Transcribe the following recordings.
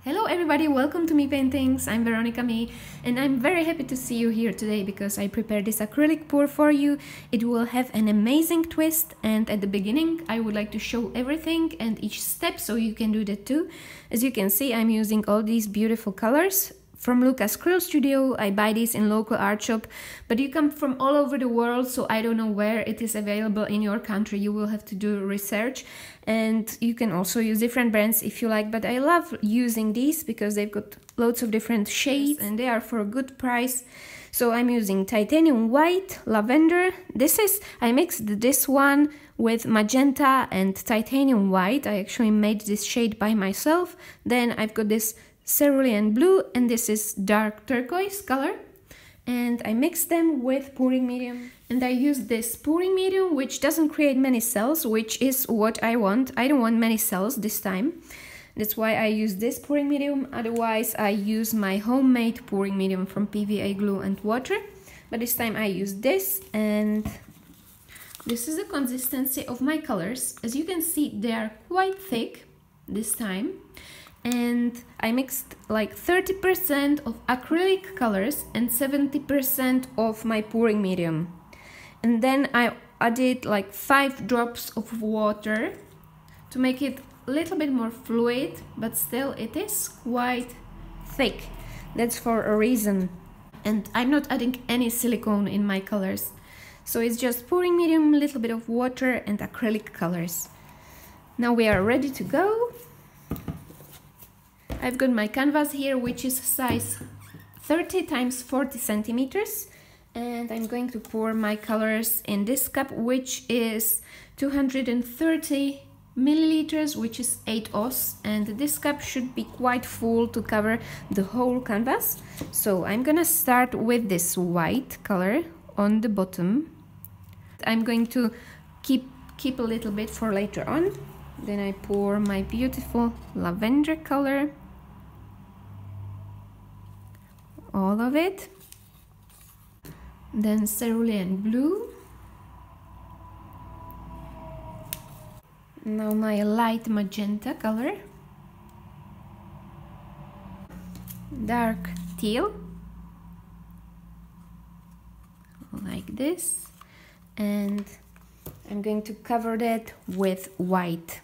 Hello everybody, welcome to Me Paintings. I'm Veronica Me and I'm very happy to see you here today because I prepared this acrylic pour for you. It will have an amazing twist, and at the beginning I would like to show everything and each step so you can do that too. As you can see, I'm using all these beautiful colors from Lucas Krill Studio. I buy these in local art shop, but you come from all over the world, so I don't know where it is available in your country. You will have to do research, and you can also use different brands if you like, but I love using these because they've got loads of different shades and they are for a good price. So I'm using titanium white, lavender. I mixed this one with magenta and titanium white. I actually made this shade by myself. Then I've got this cerulean blue, and this is dark turquoise color, and I mixed them with pouring medium. And I use this pouring medium which doesn't create many cells, which is what I want. I don't want many cells this time. That's why I use this pouring medium. Otherwise I use my homemade pouring medium from PVA glue and water, but this time I use this, and this is the consistency of my colors. As you can see, they are quite thick this time. And I mixed like 30% of acrylic colors and 70% of my pouring medium. And then I added like 5 drops of water to make it a little bit more fluid, but still it is quite thick. That's for a reason. And I'm not adding any silicone in my colors. So it's just pouring medium, a little bit of water and acrylic colors. Now we are ready to go. I've got my canvas here, which is size 30 times 40 centimeters, and I'm going to pour my colors in this cup, which is 230 milliliters, which is 8 oz, and this cup should be quite full to cover the whole canvas. So I'm gonna start with this white color on the bottom. I'm going to keep a little bit for later on. Then I pour my beautiful lavender color, all of it. Then cerulean blue. Now my light magenta color. Dark teal. Like this. And I'm going to cover that with white.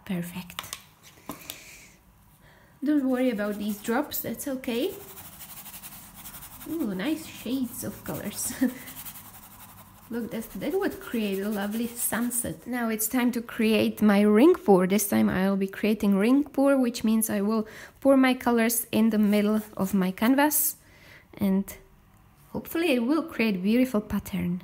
Perfect. Don't worry about these drops, that's okay. Ooh, nice shades of colors. Look, that would create a lovely sunset. Now it's time to create my ring pour. This time I'll be creating ring pour, which means I will pour my colors in the middle of my canvas, and hopefully it will create a beautiful pattern.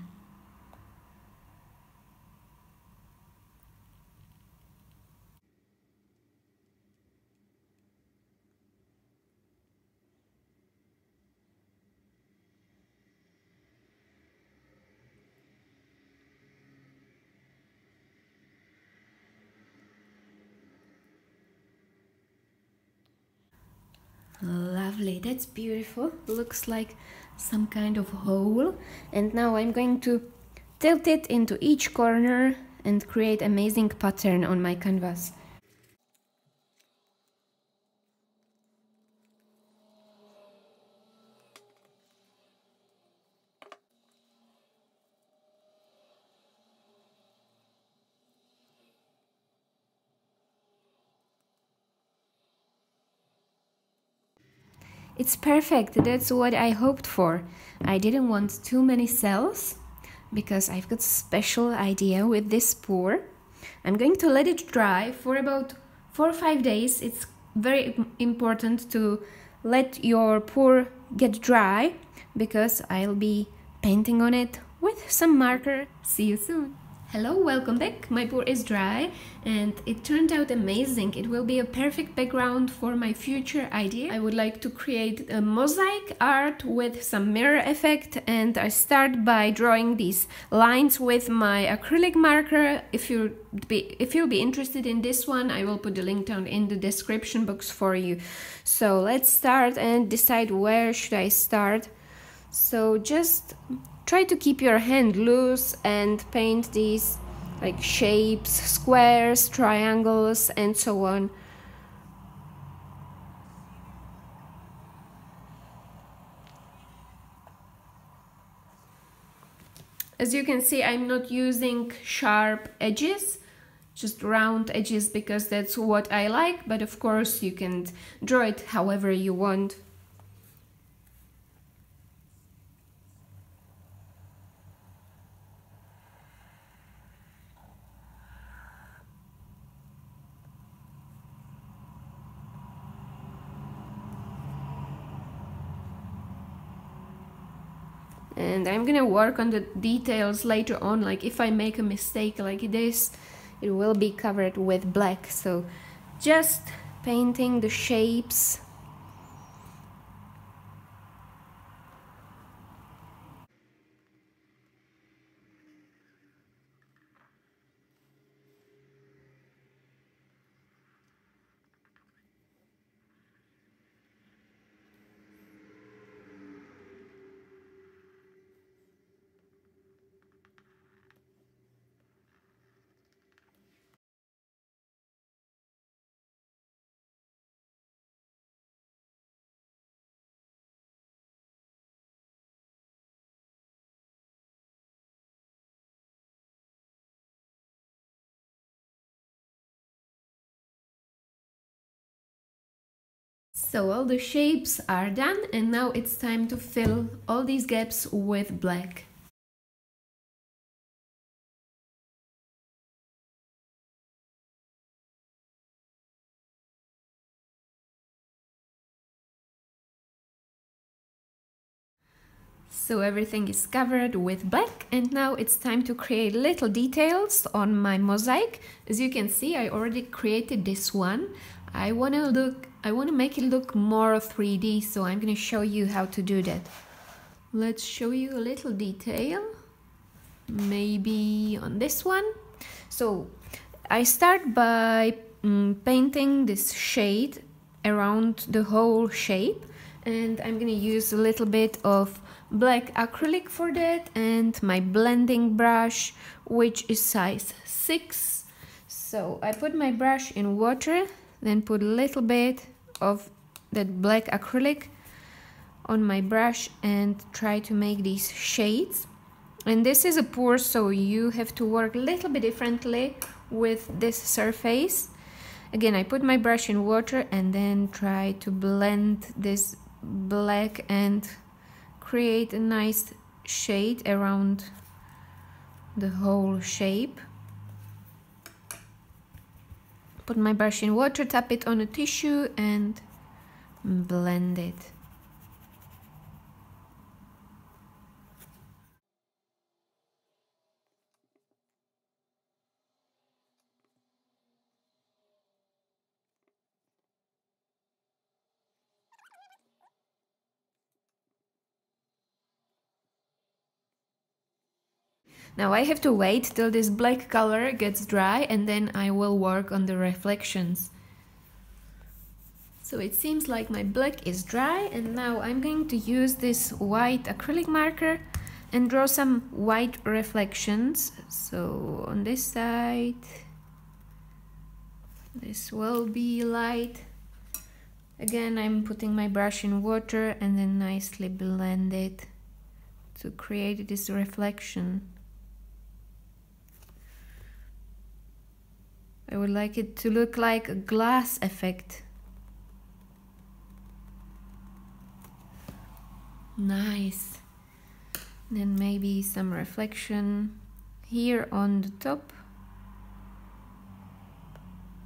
Lovely, that's beautiful. Looks like some kind of hole. And now I'm going to tilt it into each corner and create amazing pattern on my canvas. It's perfect, that's what I hoped for. I didn't want too many cells because I've got a special idea with this pour. I'm going to let it dry for about 4 or 5 days. It's very important to let your pour get dry because I'll be painting on it with some marker. See you soon. Hello, welcome back. My pour is dry and it turned out amazing. It will be a perfect background for my future idea. I would like to create a mosaic art with some mirror effect, and I start by drawing these lines with my acrylic marker. If you'll be interested in this one, I will put the link down in the description box for you. So let's start and decide where should I start. So just try to keep your hand loose and paint these like shapes, squares, triangles, and so on. As you can see, I'm not using sharp edges, just round edges, because that's what I like, but of course you can draw it however you want. And I'm gonna work on the details later on, like if I make a mistake like this, it will be covered with black. So just painting the shapes. So all the shapes are done, and now it's time to fill all these gaps with black. So everything is covered with black, and now it's time to create little details on my mosaic. As you can see, I already created this one. I want to make it look more 3D, so I'm going to show you how to do that. Let's show you a little detail, maybe on this one. So I start by painting this shade around the whole shape, and I'm gonna use a little bit of black acrylic for that, and my blending brush, which is size 6. So I put my brush in water, then put a little bit of that black acrylic on my brush and try to make these shades. And this is a pour, so you have to work a little bit differently with this surface. Again, I put my brush in water and then try to blend this black and create a nice shade around the whole shape. Put my brush in water, tap it on a tissue and blend it. Now I have to wait till this black color gets dry, and then I will work on the reflections. So it seems like my black is dry, and now I'm going to use this white acrylic marker and draw some white reflections. So on this side, this will be light. Again, I'm putting my brush in water and then nicely blend it to create this reflection. I would like it to look like a glass effect. Nice. Then maybe some reflection here on the top,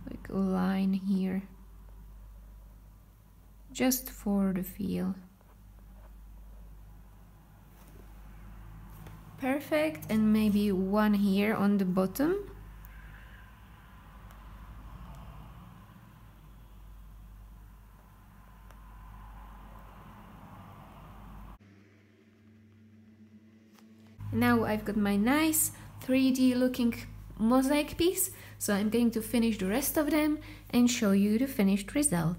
like a line here, just for the feel. Perfect. And maybe one here on the bottom. Now I've got my nice 3D looking mosaic piece, so I'm going to finish the rest of them and show you the finished result.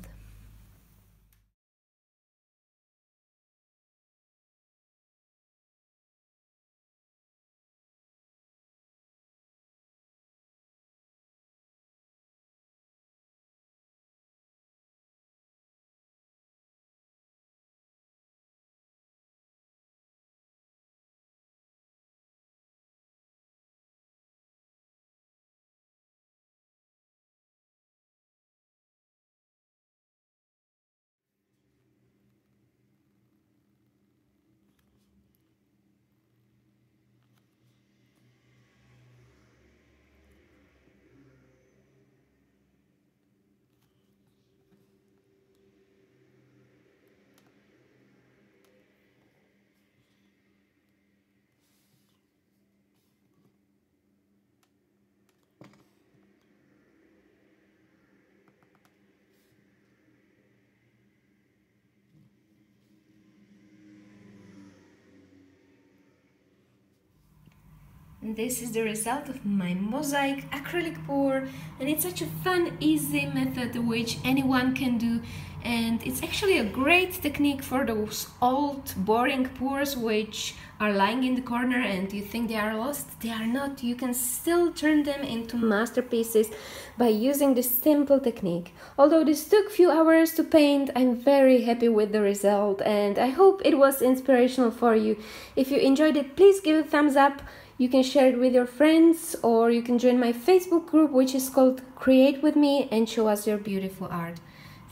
And this is the result of my MOSAIC acrylic pour, and it's such a fun, easy method which anyone can do, and it's actually a great technique for those old, boring pours which are lying in the corner and you think they are lost. They are not. You can still turn them into masterpieces by using this simple technique. Although this took few hours to paint, I'm very happy with the result, and I hope it was inspirational for you. If you enjoyed it, please give it a thumbs up. You can share it with your friends, or you can join my Facebook group, which is called Create With Me, and show us your beautiful art.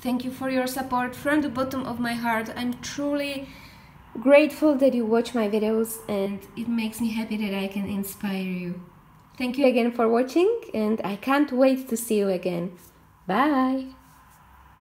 Thank you for your support from the bottom of my heart. I'm truly grateful that you watch my videos, and it makes me happy that I can inspire you. Thank you again for watching, and I can't wait to see you again. Bye!